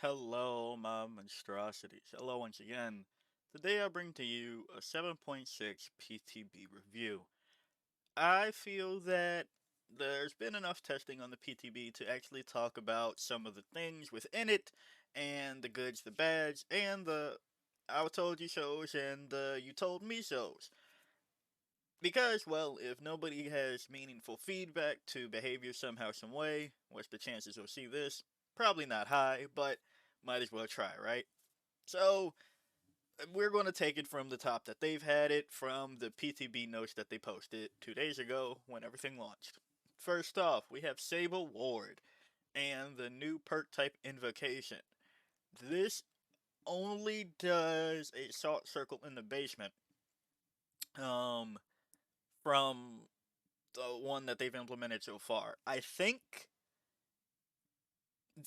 Hello, my monstrosities. Hello once again. Today I bring to you a 7.6 PTB review. I feel that there's been enough testing on the PTB to actually talk about some of the things within it, and the goods, the bads, and the I told you so's and the you told me so's. Because, well, if nobody has meaningful feedback to behavior somehow, some way, what's the chances we'll see this? Probably not high, but might as well try, right? So, we're going to take it from the top that they've had it from the PTB notes that they posted 2 days ago when everything launched. First off, we have Sable Ward and the new perk type Invocation. This only does a salt circle in the basement. Um, from the one that they've implemented so far. I think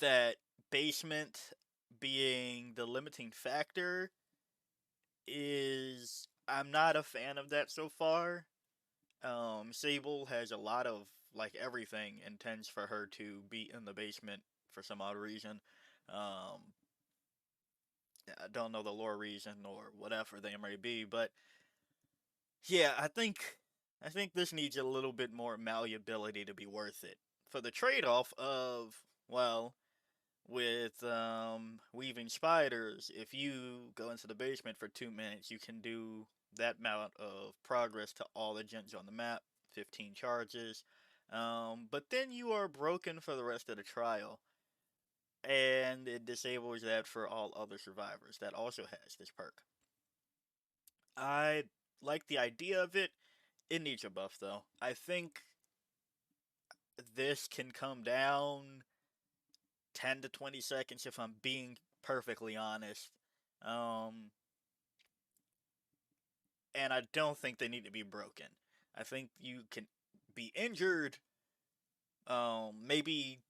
that basement being the limiting factor is I'm not a fan of that so far. Sable has a lot of like everything intends for her to be in the basement for some odd reason. Um, I don't know the lore reason or whatever they may be, but yeah, I think this needs a little bit more malleability to be worth it. For the trade-off of, well, with weaving spiders, if you go into the basement for 2 minutes, you can do that amount of progress to all the gens on the map, 15 charges. But then you are broken for the rest of the trial, and it disables that for all other survivors. That also has this perk. I like the idea of it. It needs a buff though. I think this can come down 10 to 20 seconds if I'm being perfectly honest. Um, and I don't think they need to be broken. I think you can be injured, maybe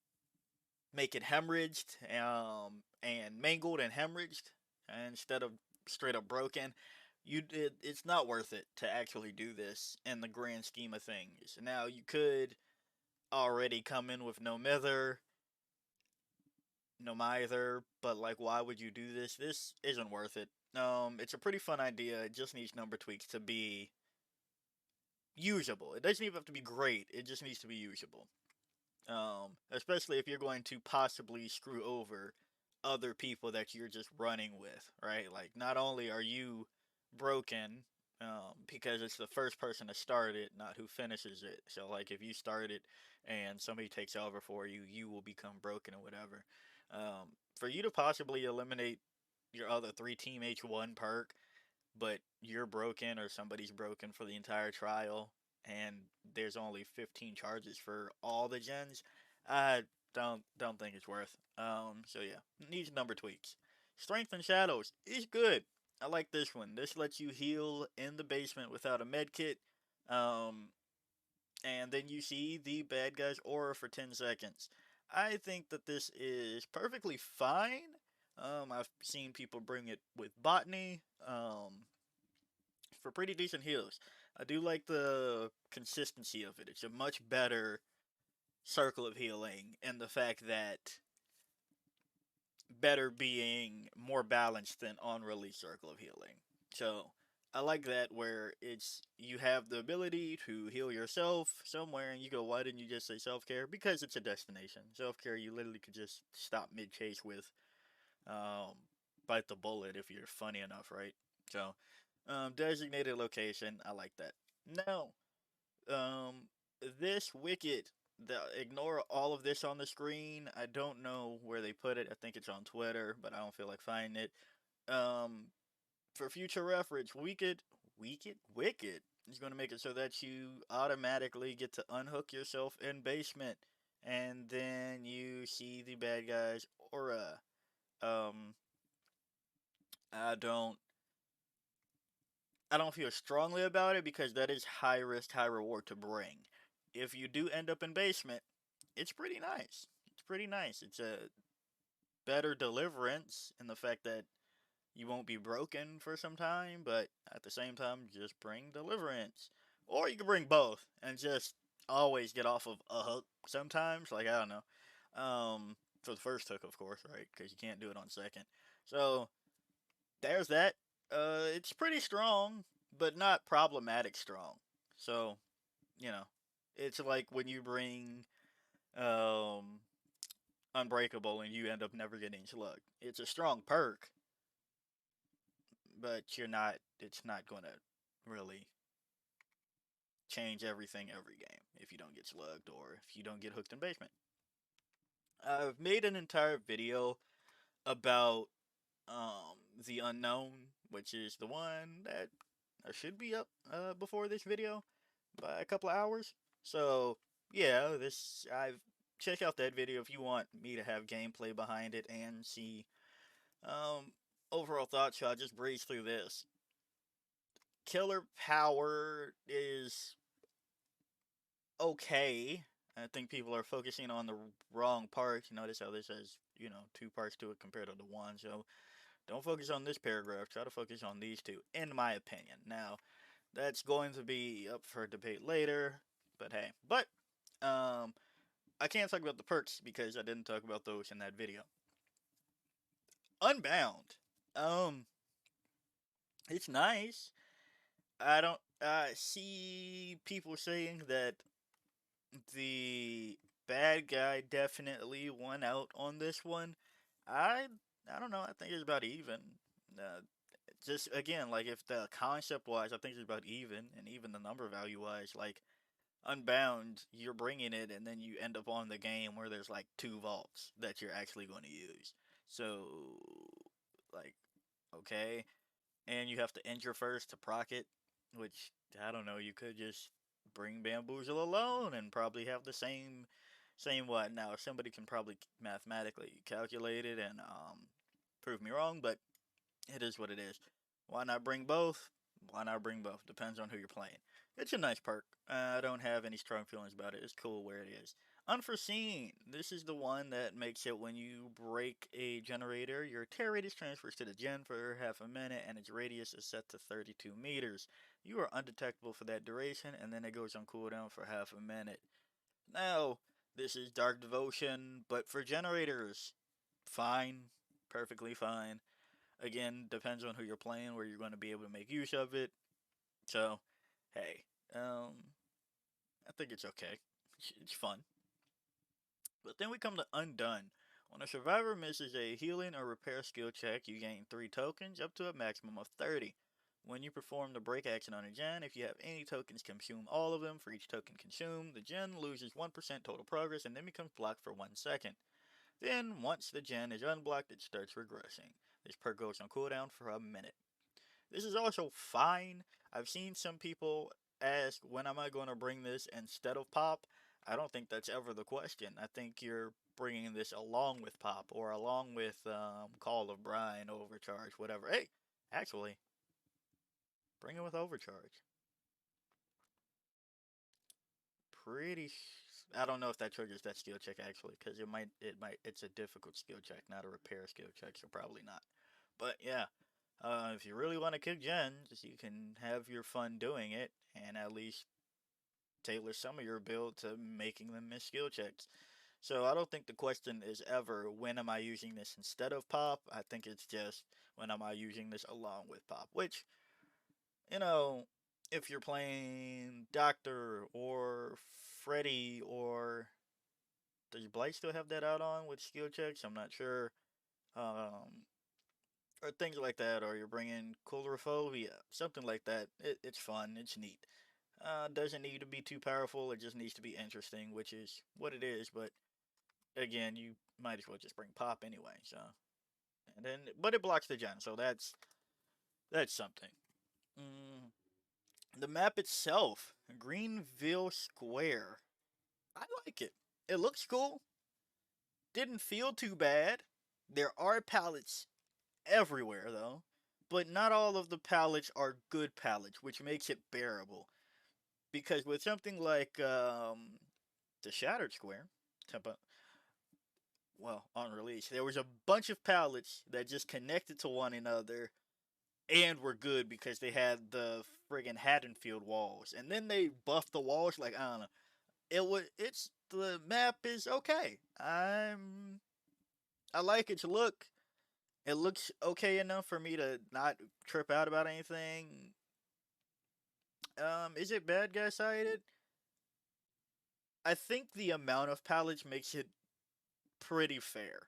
make it hemorrhaged, and mangled and hemorrhaged instead of straight up broken. It's not worth it to actually do this in the grand scheme of things. Now you could already come in with no mither, no mither, but like, why would you do this? This isn't worth it. It's a pretty fun idea. It just needs number tweaks to be usable. It doesn't even have to be great. It just needs to be usable. Especially if you're going to possibly screw over other people that you're just running with, right? Like, not only are you broken, because it's the first person to start it, not who finishes it. So, like, if you start it and somebody takes over for you, you will become broken or whatever. For you to possibly eliminate your other three teammates one perk, but you're broken or somebody's broken for the entire trial, and there's only 15 charges for all the gens, I don't think it's worth. So yeah, needs number tweaks. Strength and Shadows is good. I like this one. This lets you heal in the basement without a med kit. Um, and then you see the bad guy's aura for 10 seconds. I think that this is perfectly fine. I've seen people bring it with botany. For pretty decent heals. I do like the consistency of it. It's a much better circle of healing, and the fact that better being more balanced than on release circle of healing. So I like that where it's you have the ability to heal yourself somewhere and you go, why didn't you just say self care? Because it's a destination. Self care you literally could just stop mid chase with um bite the bullet if you're funny enough, right? So designated location, I like that. Now, um, this Wicked, ignore all of this on the screen. I don't know where they put it. I think it's on Twitter, but I don't feel like finding it. Um, for future reference, Wicked is going to make it so that you automatically get to unhook yourself in basement, and then you see the bad guy's aura. Um, I don't I don't feel strongly about it because that is high risk, high reward to bring. If you do end up in basement, it's pretty nice. It's pretty nice. It's a better deliverance in the fact that you won't be broken for some time, but at the same time, just bring deliverance. Or you can bring both and just always get off of a hook sometimes. Like, I don't know. for the first hook, of course, right? Because you can't do it on second. So there's that. It's pretty strong, but not problematic strong. So you know, it's like when you bring um, Unbreakable and you end up never getting slugged. It's a strong perk, but you're not. It's not gonna really change everything every game if you don't get slugged or if you don't get hooked in basement. I've made an entire video about the unknown, which is the one that should be up before this video by a couple of hours. So yeah, this I've check out that video if you want me to have gameplay behind it and see um overall thoughts. So I'll just breeze through this. Killer power is okay. I think people are focusing on the wrong parts. Notice how this has, two parts to it compared to the one. So don't focus on this paragraph. Try to focus on these two, in my opinion. Now, that's going to be up for debate later. But hey, I can't talk about the perks because I didn't talk about those in that video. Unbound. Um, it's nice. I don't see people saying that the bad guy definitely won out on this one. I I don't know. I think it's about even. Uh, just again, like if the concept wise, I think it's about even, and even the number value wise, like Unbound, you're bringing it, and then you end up on the game where there's like two vaults that you're actually going to use. So, like, okay, and you have to enter first to proc it, which I don't know. You could just bring Bamboozle alone and probably have the same what. Now somebody can probably mathematically calculate it and prove me wrong, but it is what it is. Why not bring both? Why not bring both? Depends on who you're playing. It's a nice perk. I don't have any strong feelings about it. It's cool where it is. Unforeseen. This is the one that makes it when you break a generator, your tear radius transfers to the gen for half a minute and its radius is set to 32 meters. You are undetectable for that duration and then it goes on cooldown for half a minute. Now, this is Dark Devotion, but for generators, fine. Perfectly fine. Again, depends on who you're playing, where you're going to be able to make use of it. So, hey, I think it's okay. It's fun. But then we come to Undone. When a survivor misses a healing or repair skill check, you gain 3 tokens, up to a maximum of 30. When you perform the break action on a gen, if you have any tokens, consume all of them. For each token consumed, the gen loses 1% total progress and then becomes blocked for 1 second. Then, once the gen is unblocked, it starts regressing. This perk goes on cooldown for a minute. This is also fine. I've seen some people ask, when am I going to bring this instead of Pop? I don't think that's ever the question. I think you're bringing this along with Pop or along with Call of Brine, Overcharge, whatever. Hey, actually, bring it with Overcharge. Pretty. I don't know if that triggers that skill check actually, because it's a difficult skill check, not a repair skill check, so probably not. But yeah, if you really want to kick gens, you can have your fun doing it, and at least tailor some of your build to making them miss skill checks. So I don't think the question is ever when am I using this instead of Pop. I think it's just when am I using this along with Pop, which you know, if you're playing Doctor or Freddy or does Blight still have that out on with skill checks? I'm not sure. Um, or things like that, or you're bringing Coulrophobia, something like that. It's fun. It's neat. Doesn't need to be too powerful. It just needs to be interesting, which is what it is. But again, you might as well just bring Pop anyway. So, and then, but it blocks the gen, so that's something. Mm, the map itself, Greenville Square. I like it. It looks cool. Didn't feel too bad. There are pallets everywhere though, but not all of the pallets are good pallets, which makes it bearable. Because with something like the Shattered Square, Tempa, well, on release, there was a bunch of pallets that just connected to one another and were good because they had the friggin' Haddonfield walls, and then they buffed the walls. Like I don't know, it's the map is okay. I'm I like its look. It looks okay enough for me to not trip out about anything. Is it bad guy sided? I think the amount of pallets makes it pretty fair.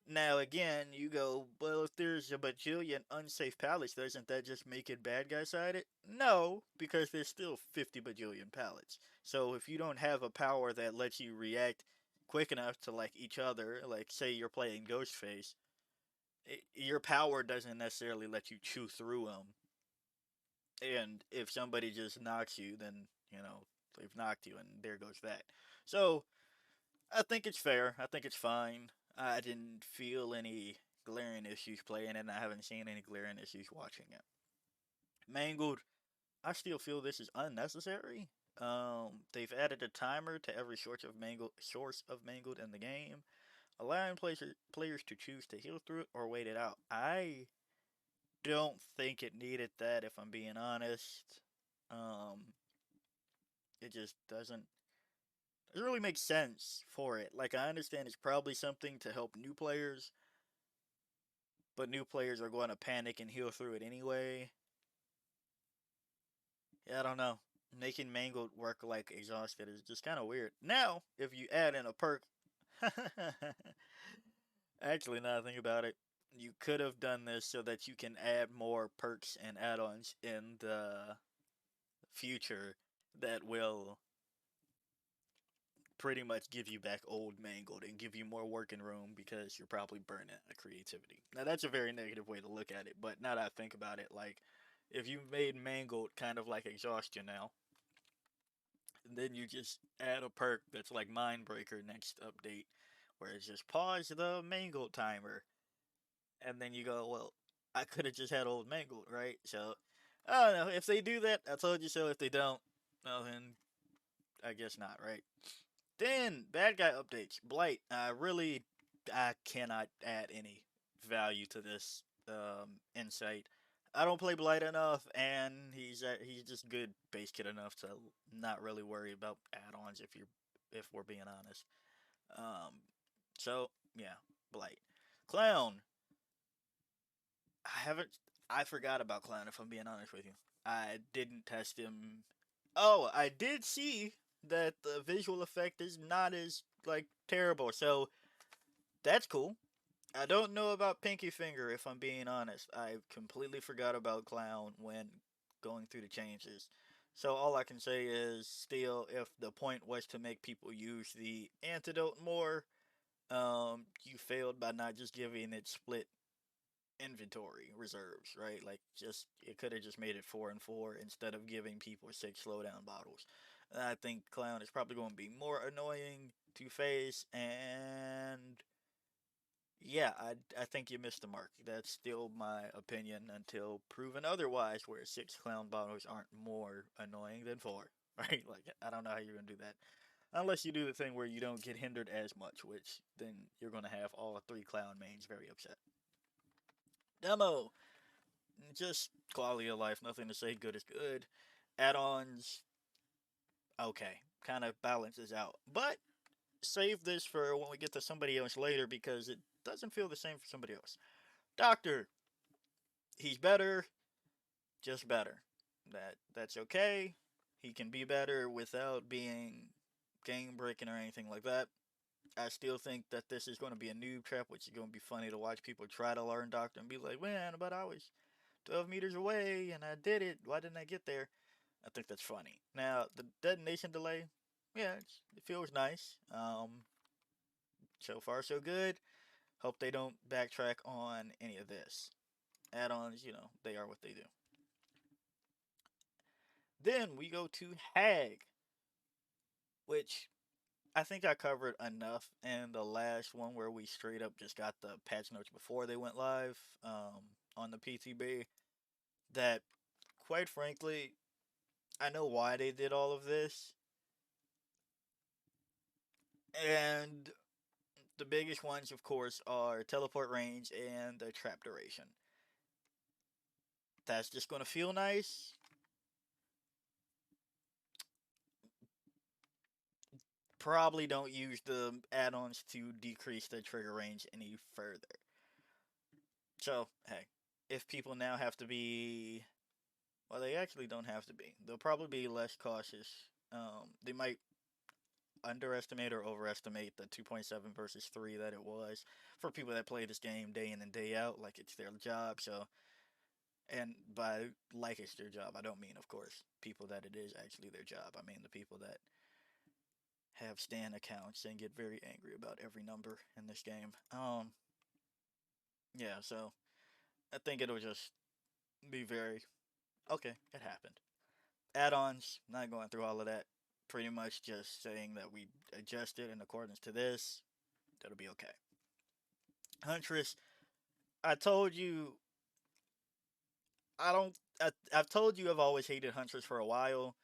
Now again, you go, well, if there's a bajillion unsafe pallets, doesn't that just make it bad guy sided? No, because there's still 50 bajillion pallets. So if you don't have a power that lets you react quick enough to like each other, like say you're playing Ghostface, your power doesn't necessarily let you chew through them. And if somebody just knocks you, then they've knocked you, and there goes that. So I think it's fair. I think it's fine. I didn't feel any glaring issues playing it, and I haven't seen any glaring issues watching it. Mangled, I still feel this is unnecessary. They've added a timer to every source of mangled in the game, allowing players to choose to heal through it or wait it out. I don't think it needed that, if I'm being honest. Um, it just doesn't really make sense for it. Like, I understand it's probably something to help new players, but new players are going to panic and heal through it anyway. Yeah, I don't know. Making Mangled work like Exhausted is just kind of weird. Now, if you add in a perk, actually, now I think about it, you could have done this so that you can add more perks and add-ons in the future that will pretty much give you back old Mangled and give you more working room because you're probably burning out of creativity. Now that's a very negative way to look at it, but now that I think about it, like if you made Mangled kind of like Exhaustion now, and then you just add a perk that's like Mindbreaker next update, where it's just pause the Mangled timer, and then you go, well, I could have just had old Mangled, right? So I don't know if they do that. I told you so. If they don't, well then I guess not, right? Then bad guy updates. Blight. I cannot add any value to this insight. I don't play Blight enough, and he's just good base kit enough to not really worry about add-ons if we're being honest. Um, so yeah, Blight. Clown. I haven't. I forgot about Clown. If I'm being honest with you, I didn't test him. Oh, I did see that the visual effect is not as like terrible. So that's cool. I don't know about Pinky Finger, if I'm being honest. I completely forgot about Clown when going through the changes. So all I can say is still, if the point was to make people use the antidote more, you failed by not just giving it split inventory reserves, right? Like, just it could have just made it 4 and 4 instead of giving people 6 slowdown bottles. I think Clown is probably going to be more annoying to face, and yeah, I think you missed the mark. That's still my opinion until proven otherwise, where 6 clown bottles aren't more annoying than 4, right? Like, I don't know how you're gonna do that. Unless you do the thing where you don't get hindered as much, which then you're gonna have all 3 clown mains very upset. Demo, just quality of life, nothing to say, good is good. Add-ons, okay, kind of balances out. But save this for when we get to somebody else later because it doesn't feel the same for somebody else. Doctor, he's better, just better. That's okay. He can be better without being game breaking or anything like that. I still think that this is going to be a noob trap, which is going to be funny to watch people try to learn Doctor and be like, man, but I was 12 meters away and I did it. Why didn't I get there? I think that's funny. Now, the detonation delay, yeah, it feels nice. So far, so good. Hope they don't backtrack on any of this. Add ons, they are what they do. Then we go to Hag, which I think I covered enough in the last one where we straight up just got the patch notes before they went live on the PTB. That, quite frankly, I know why they did all of this. And the biggest ones, of course, are teleport range and the trap duration. That's just going to feel nice. probably don't use the add-ons to decrease the trigger range any further. So, hey, if people now have to be, well, they actually don't have to be. They'll probably be less cautious. They might underestimate or overestimate the 2.7 versus 3 that it was for people that play this game day in and day out, like it's their job. So, and by like it's their job, I don't mean, of course, people that it is actually their job. I mean the people that have Stan accounts and get very angry about every number in this game. Yeah, so I think it'll just be very okay. It happened. Add-ons, not going through all of that. Pretty much just saying that we adjusted in accordance to this. That'll be okay. Huntress, I told you I don't. I've told you I've always hated Huntress for a while.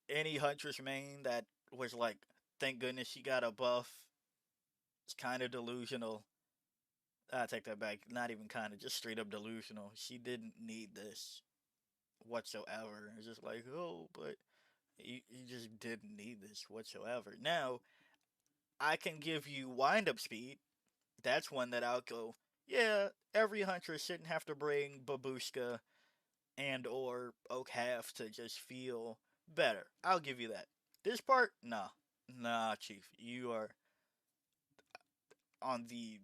Any Huntress main that was like, thank goodness she got a buff. It's kind of delusional. I take that back. Not even kind of, just straight up delusional. She didn't need this whatsoever. It's just like, oh, but you just didn't need this whatsoever. Now, I can give you wind up speed. That's one that I'll go, yeah, every Huntress shouldn't have to bring Babushka and or Oak Half to just feel better. I'll give you that. This part, nah. Nah, Chief. You are on the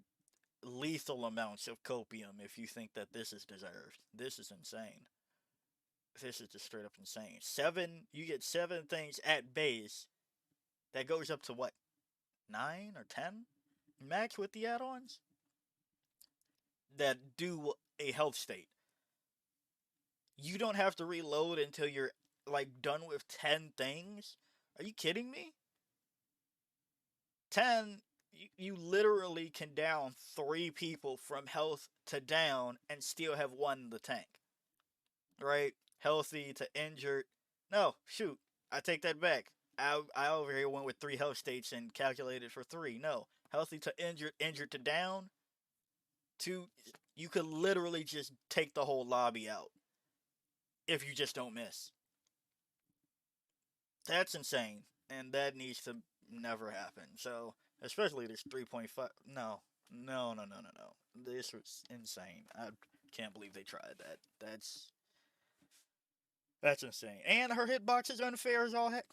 lethal amounts of copium if you think that this is deserved. This is insane. This is just straight up insane. You get 7 things at base. That goes up to what? 9 or 10 max with the add-ons that do a health state. You don't have to reload until you're like done with 10 things. Are you kidding me? 10, you literally can down 3 people from health to down and still have won the tank. Right? Healthy to injured. No, shoot. I take that back. I over here went with 3 health states and calculated for 3. No. Healthy to injured, injured to down. 2, you could literally just take the whole lobby out if you just don't miss. That's insane. And that needs to never happen. So, especially this 3.5. No. No, no, no, no, no. This was insane. I can't believe they tried that. That's insane. And her hitbox is unfair as all heck.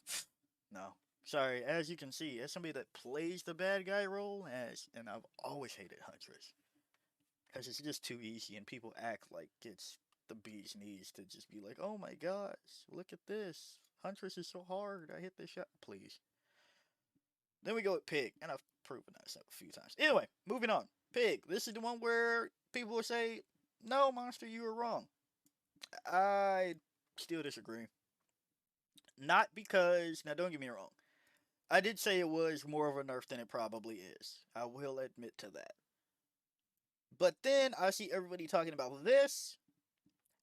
No. Sorry, as you can see, as somebody that plays the bad guy role, and I've always hated Huntress. Because it's just too easy, and people act like it's the bee's knees to just be like, oh my gosh, look at this. Huntress is so hard. I hit this shot. Please. Then we go with Pig, and I've proven that a few times. Anyway, moving on. Pig. This is the one where people will say, no, Monster, you were wrong. I still disagree. Not because, now don't get me wrong, I did say it was more of a nerf than it probably is. I will admit to that. But then I see everybody talking about this,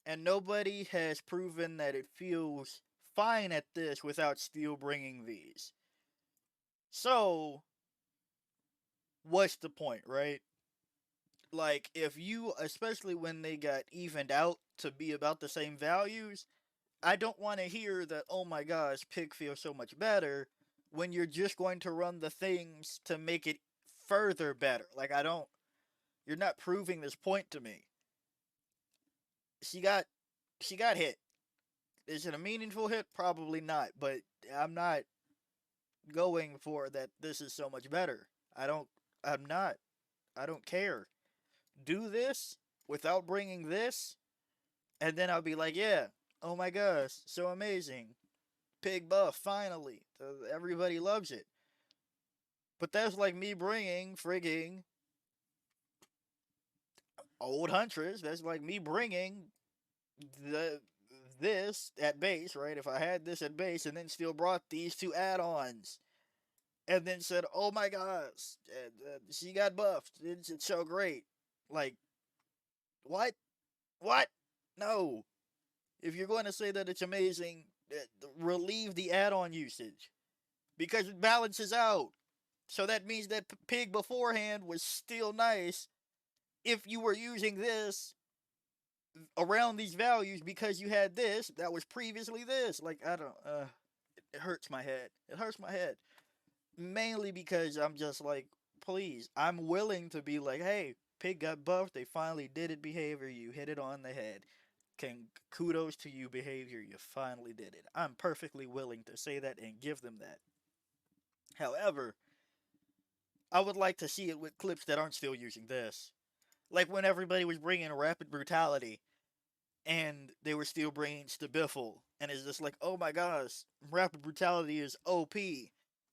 and nobody has proven that it feels fine at this without still bringing these. So, what's the point, right? Like, if you, especially when they got evened out to be about the same values, I don't want to hear that, oh my gosh, Pig feels so much better when you're just going to run the things to make it further better. Like, you're not proving this point to me. She got hit. Is it a meaningful hit? Probably not, but I'm not going for that this is so much better. I'm not. I don't care. Do this without bringing this, and then I'll be like, yeah, oh my gosh, so amazing. Pig buff, finally. Everybody loves it. But that's like me bringing frigging old Huntress. That's like me bringing this at base, right? If I had this at base and then still brought these 2 add-ons and then said, oh my gosh, she got buffed. It's so great. Like, what? What? No. If you're going to say that it's amazing, relieve the add-on usage. Because it balances out. So that means that Pig beforehand was still nice if you were using this around these values because you had this that was previously this. Like, I don't, it hurts my head. It hurts my head. Mainly because I'm just like, please, I'm willing to be like, hey, pig got buffed. They finally did it. Behavior, you hit it on the head. Can kudos to you, behavior. You finally did it. I'm perfectly willing to say that and give them that. However, I would like to see it with clips that aren't still using this. Like when everybody was bringing rapid brutality and they were still bringing Stabiffle, and it's just like, oh my gosh, rapid brutality is OP,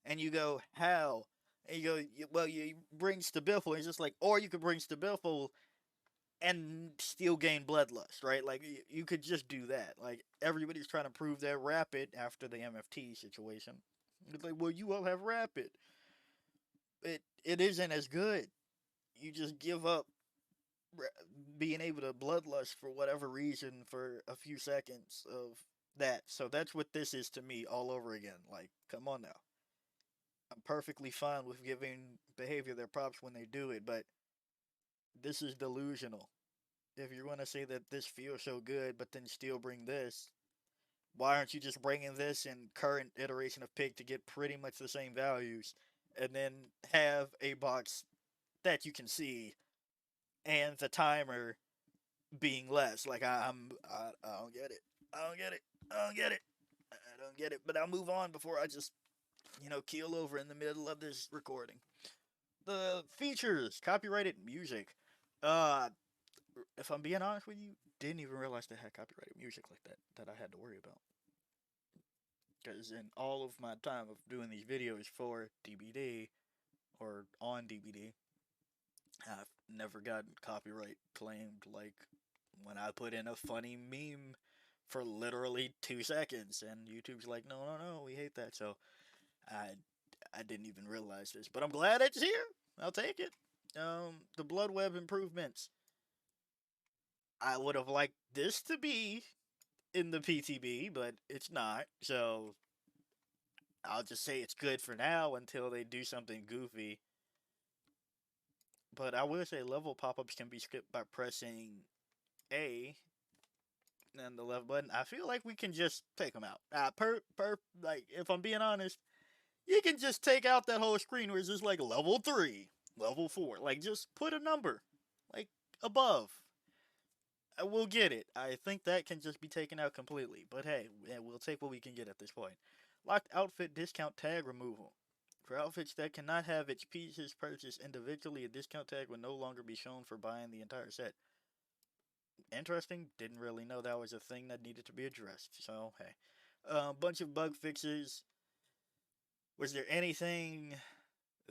and you go how, and you go, well, you bring Stabiffle, and it's just like, or you could bring Stabiffle and still gain bloodlust, right? Like you could just do that. Like everybody's trying to prove they're rapid after the MFT situation. It's like, well, you all have rapid. It isn't as good. You just give up being able to bloodlust for whatever reason for a few seconds of that. So that's what this is to me all over again. Like, come on now. I'm perfectly fine with giving behavior their props when they do it, but this is delusional. If you're going to say that this feels so good, but then still bring this, why aren't you just bringing this in current iteration of Pig to get pretty much the same values, and then have a box that you can see and the timer being less. Like I don't get it. I don't get it. I don't get it. I don't get it. But I'll move on before I just keel over in the middle of this recording. The features, copyrighted music. Uh, if I'm being honest with you, didn't even realize they had copyrighted music like that I had to worry about. Because in all of my time of doing these videos for DbD or on DbD, I've never gotten copyright claimed like when I put in a funny meme for literally 2 seconds, and YouTube's like, no, no, no, we hate that. So I I didn't even realize this, but I'm glad it's here. I'll take it. The blood web improvements. I would have liked this to be in the PTB, but it's not. So I'll just say it's good for now until they do something goofy. But I will say level pop-ups can be skipped by pressing A and the left button. I feel like we can just take them out. Like if I'm being honest, you can just take out that whole screen where it's just like level 3, level 4. Like just put a number like above. We'll get it. I think that can just be taken out completely. But hey, we'll take what we can get at this point. Locked outfit discount tag removal. For outfits that cannot have its pieces purchased individually, a discount tag will no longer be shown for buying the entire set. Interesting. Didn't really know that was a thing that needed to be addressed. So, hey. A bunch of bug fixes. Was there anything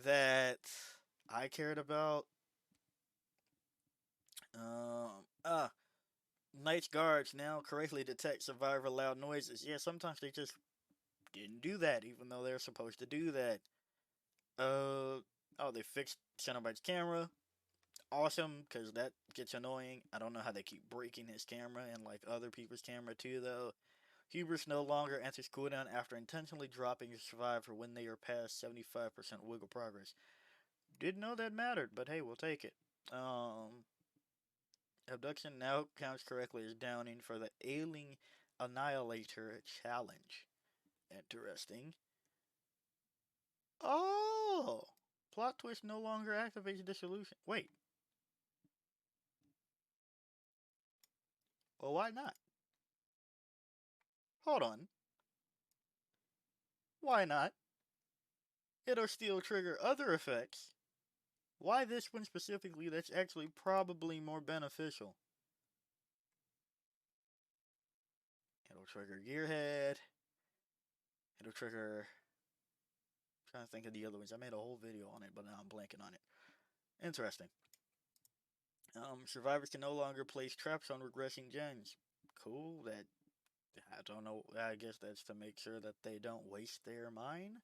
that I cared about? Um, ah, Night's guards now correctly detect survivor loud noises. Yeah, sometimes they just didn't do that, even though they're supposed to do that. Oh, they fixed Cenobite's camera. Awesome, because that gets annoying. I don't know how they keep breaking his camera and like other people's camera too, though. Hubris no longer enters cooldown after intentionally dropping a survivor when they are past 75% wiggle progress. Didn't know that mattered, but hey, we'll take it. Abduction now counts correctly as downing for the Ailing Annihilator challenge. Interesting. Oh! Plot twist no longer activates dissolution. Wait. Well, why not? Hold on. Why not? It'll still trigger other effects. Why this one specifically that's actually probably more beneficial? It'll trigger Gearhead. It'll trigger. I'm trying to think of the other ones. I made a whole video on it, but now I'm blanking on it. Interesting. Survivors can no longer place traps on regressing gens. Cool. That I don't know. I guess that's to make sure that they don't waste their mine.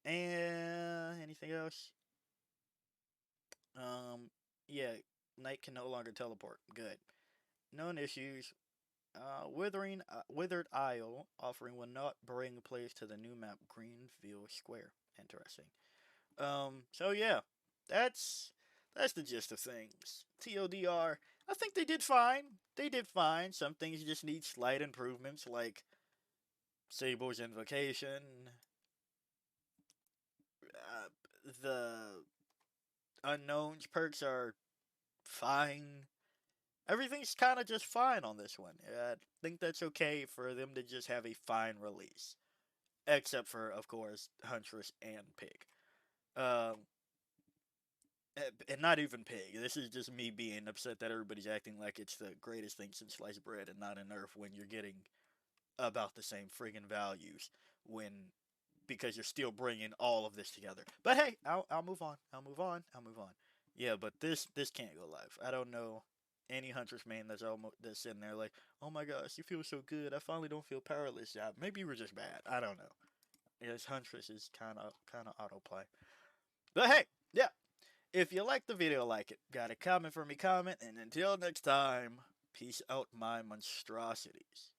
And anything else? Yeah. Knight can no longer teleport. Good. Known issues. Withered Isle offering will not bring players to the new map Greenfield Square. Interesting. So yeah, that's the gist of things. TLDR, I think they did fine. They did fine. Some things just need slight improvements, like Sable's invocation. The unknowns perks are fine. Everything's kind of just fine on this one. I think that's okay for them to just have a fine release, except for, of course, Huntress and Pig. Um, and not even Pig. This is just me being upset that everybody's acting like it's the greatest thing since sliced bread and not a nerf when you're getting about the same friggin' values when because you're still bringing all of this together. But hey, I'll move on. I'll move on. I'll move on. Yeah, but this can't go live. I don't know any Huntress main that's sitting there like, oh my gosh, you feel so good. I finally don't feel powerless. Yeah, maybe you were just bad. I don't know. Yes, Huntress is kind of autoplay. But hey, yeah. If you like the video, like it. Got a comment for me, comment. And until next time, peace out, my monstrosities.